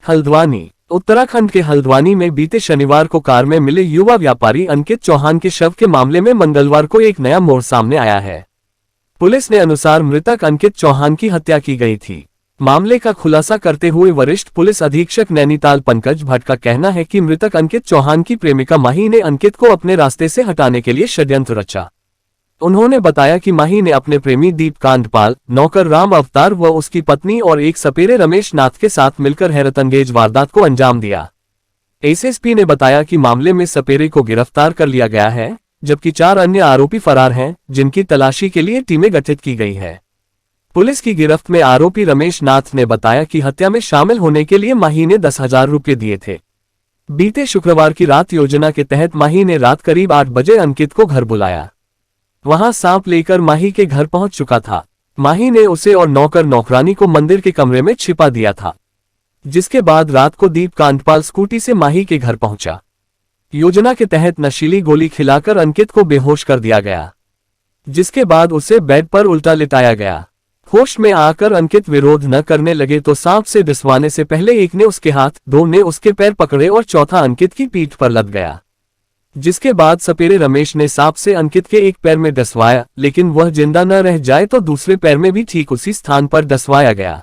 हल्द्वानी। उत्तराखंड के हल्द्वानी में बीते शनिवार को कार में मिले युवा व्यापारी अंकित चौहान के शव के मामले में मंगलवार को एक नया मोड़ सामने आया है। पुलिस ने अनुसार मृतक अंकित चौहान की हत्या की गई थी। मामले का खुलासा करते हुए वरिष्ठ पुलिस अधीक्षक नैनीताल पंकज भट्ट का कहना है कि मृतक अंकित चौहान की प्रेमिका माही ने अंकित को अपने रास्ते से हटाने के लिए षड्यंत्र रचा। उन्होंने बताया कि माही ने अपने प्रेमी दीप कांडपाल, नौकर राम अवतार व उसकी पत्नी और एक सपेरे रमेश नाथ के साथ मिलकर हैरतअंगेज वारदात को अंजाम दिया। एसएसपी ने बताया कि मामले में सपेरे को गिरफ्तार कर लिया गया है, जबकि 4 अन्य आरोपी फरार हैं, जिनकी तलाशी के लिए टीमें गठित की गई है। पुलिस की गिरफ्त में आरोपी रमेश नाथ ने बताया कि हत्या में शामिल होने के लिए माही ने 10,000 रुपये दिए थे। बीते शुक्रवार की रात योजना के तहत माही ने रात करीब 8 बजे अंकित को घर बुलाया। वहां सांप लेकर माही के घर पहुंच चुका था। माही ने उसे और नौकर नौकरानी को मंदिर के कमरे में छिपा दिया था, जिसके बाद रात को दीप कांडपाल स्कूटी से माही के घर पहुंचा। योजना के तहत नशीली गोली खिलाकर अंकित को बेहोश कर दिया गया, जिसके बाद उसे बेड पर उल्टा लिटाया गया। होश में आकर अंकित विरोध न करने लगे तो सांप से डसवाने से पहले एक ने उसके हाथ, 2 ने उसके पैर पकड़े और चौथा अंकित की पीठ पर लद गया, जिसके बाद सपेरे रमेश ने सांप से अंकित के एक पैर में डसवाया, लेकिन वह जिंदा न रह जाए तो दूसरे पैर में भी ठीक उसी स्थान पर डसवाया गया।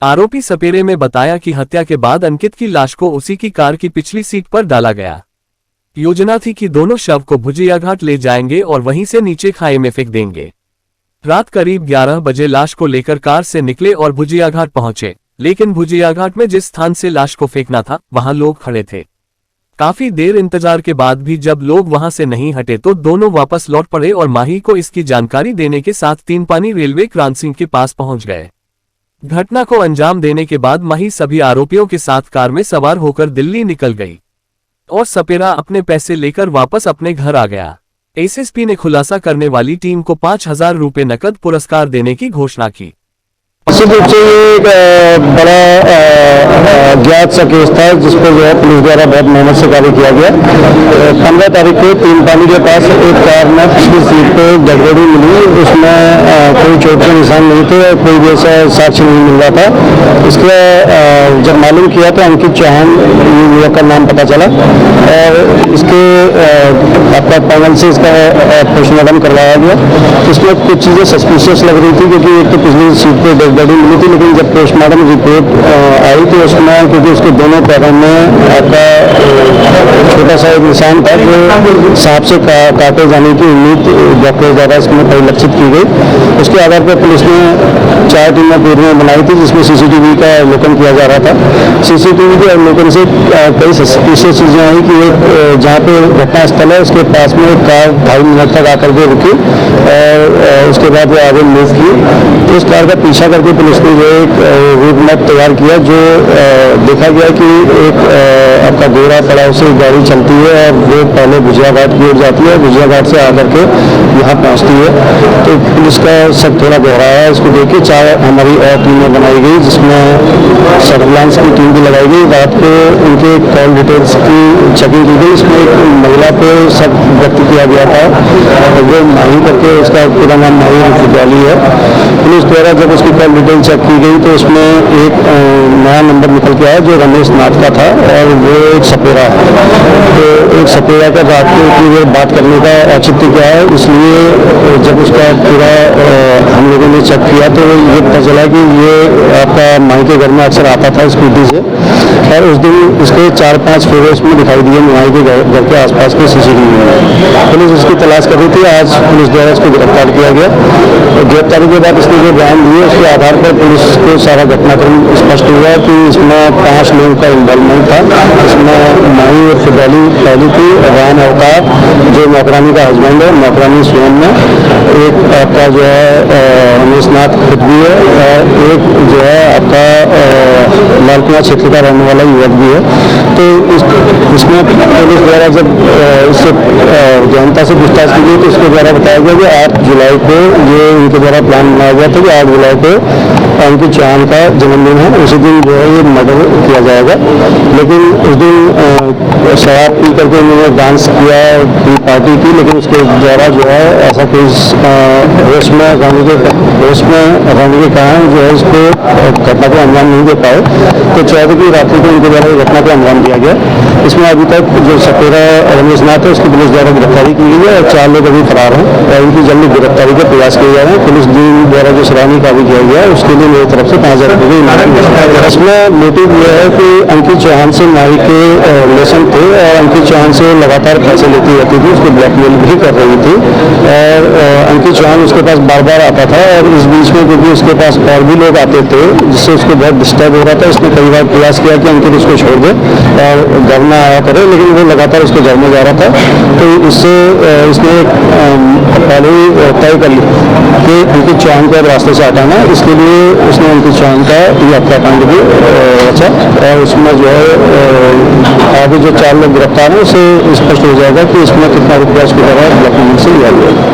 आरोपी सपेरे में बताया कि हत्या के बाद अंकित की लाश को उसी की कार की पिछली सीट पर डाला गया। योजना थी कि दोनों शव को भुजिया घाट ले जाएंगे और वहीं से नीचे खाई में फेंक देंगे। रात करीब 11 बजे लाश को लेकर कार से निकले और भुजिया घाट पहुंचे, लेकिन भुजिया घाट में जिस स्थान से लाश को फेंकना था वहां लोग खड़े थे। काफी देर इंतजार के बाद भी जब लोग वहां से नहीं हटे तो दोनों वापस लौट पड़े और माही को इसकी जानकारी देने के साथ 3 पानी रेलवे क्रॉसिंग के पास पहुंच गए। घटना को अंजाम देने के बाद माही सभी आरोपियों के साथ कार में सवार होकर दिल्ली निकल गई और सपेरा अपने पैसे लेकर वापस अपने घर आ गया। एसएसपी ने खुलासा करने वाली टीम को 5,000 रुपये नकद पुरस्कार देने की घोषणा की। निश्चित रूप से ये एक बड़ा ज्ञात सा केस था, जिस पर जो है पुलिस द्वारा बहुत मेहनत से कार्य किया गया। 15 तारीख को 3 पानी के पास एक कार में पिछली सीट पे गड़बड़ी मिली, उसमें कोई चोट के निशान नहीं थे और कोई भी ऐसा साक्ष्य नहीं मिल रहा था। इसके जब मालूम किया तो अंकित चौहान युवक का नाम पता चला और इसके आपका पैनल से इसका पोस्टमार्टम करवाया गया। इसमें कुछ चीज़ें सस्पिशियस लग रही थी, क्योंकि एक तो पिछली सीट पे गड़बड़ी मिली थी, लेकिन जब पोस्टमार्टम रिपोर्ट आई तो उसमें क्योंकि उसके दोनों पैरों में आपका छोटा सा एक निशान था जो सांप से काटे जाने की उम्मीद डॉक्टर द्वारा इसमें परिलक्षित की गई। उसके आधार पर पुलिस ने 4 टीमें पूर्व में बनाई थी, जिसमें सीसीटीवी का अवलोकन किया जा रहा था। सीसीटीवी के अवलोकन से कई सस्पिशियस चीज़ें आई कि एक जहाँ पे घटना स्थल है उसके पास में कार 2.5 मिनट तक आकर के रुकी और उसके बाद वो आगे मूव की। तो उस कार का पीछा करके पुलिस ने जो एक रूट मैप तैयार किया, जो देखा गया कि एक आपका गोरा पड़ा उससे गाड़ी चलती है और वो पहले भुजिया घाट की ओर जाती है, भुजिया घाट से आकर के यहाँ पहुँचती है। तो पुलिस का सब थोड़ा दोहराया है। इसको देख के 4 हमारी और टीमें बनाई गई, जिसमें सर्विलांस की टीम भी लगाई गई। रात को उनके कॉल डिटेल्स की चेकिंग की गई। इसमें एक महिला पे सब व्यक्त किया गया था, वो माही करके, उसका पूरा नाम माही रुफियाली है। पुलिस द्वारा जब उसकी कॉल डिटेल चेक की गई तो उसमें एक नया नंबर निकल के आया जो रमेश नाथ का था और वो एक सपेरा है। तो एक सपेरा का रात को इतनी देर बात करने का औचित्य क्या है, इसलिए जब उसका पूरा हम लोगों ने चेक किया तो ये पता चला कि ये आपका माही के घर में अक्सर आता था स्कूटी से और उस दिन इसके 4-5 फोटो इसमें दिखाई दिए माही के घर के आसपास के सीसीटीवी में। पुलिस इसकी तलाश कर रही थी। आज पुलिस द्वारा इसको गिरफ्तार किया गया। गिरफ्तारी के बाद इसने जो बयान दिए उसके आधार पर पुलिस को सारा घटनाक्रम स्पष्ट हुआ कि इसमें 5 लोगों का इन्वॉल्वमेंट था। इसमें माही और फिदाली पहली थी, राम अवतार जो नौकरानी का हस्बैंड है, नौकरानी स्वयं में, एक आपका जो है रमेश नाथ खुद भी है और एक जो है आपका लाल कुआं क्षेत्र का रहने वाला युवक भी है। तो इसमें पुलिस द्वारा जब इससे जनता से पूछताछ की गई तो इसके द्वारा बताया गया कि 8 जुलाई को ये इनके द्वारा प्लान बनाया गया था कि 8 जुलाई को अंकित चौहान का जन्मदिन है, उसी दिन जो है ये मर्डर किया जाएगा। लेकिन उस दिन शराब पी करके उन्होंने डांस किया, पार्टी की, लेकिन उसके द्वारा जो है ऐसा कोई होश में रहने के कारण जो है इसको घटना को अंजाम नहीं दे पाए। तो 14 की रात्रि को उनके द्वारा घटना को अंजाम दिया गया। इसमें अभी तक जो सपेरा रमेश नाथ है उसकी पुलिस द्वारा गिरफ्तारी की गई है और 4 लोग अभी फरार हैं और उनकी जल्दी गिरफ्तारी के प्रयास किए जा रहे हैं। पुलिस द्वारा जो सराहनीय कार्य किया गया है उसके लिए मेरी तरफ से 5,000 रुपये की इनाम है। इसमें मोटिव यह है कि अंकित चौहान से नाई के रिलेशन थे और अंकित चौहान से लगातार पैसे लेती रहती थी, उसको ब्लैकमेल भी कर रही थी और अंकित चौहान उसके पास बार बार आता था और इस बीच में क्योंकि उसके पास और भी लोग आते थे जिससे उसको बहुत डिस्टर्ब हो रहा था। उसने कई बार प्रयास किया कि अंकित उसको छोड़ दे और घर में आया करे, लेकिन वो लगातार उसके घर में जा रहा था। तो इससे इसने पहले ही तय कर ली कि अंकित चौहान को रास्ते से हटाना, इसके लिए उसने अंकित चौहान का ये हत्याकांड भी रचा और उसमें जो है आगे जो 4 लोग गिरफ्तार हैं उससे स्पष्ट हो जाएगा कि इसमें कितना रुपया उसके द्वारा ब्लैकमेल से लिया गया।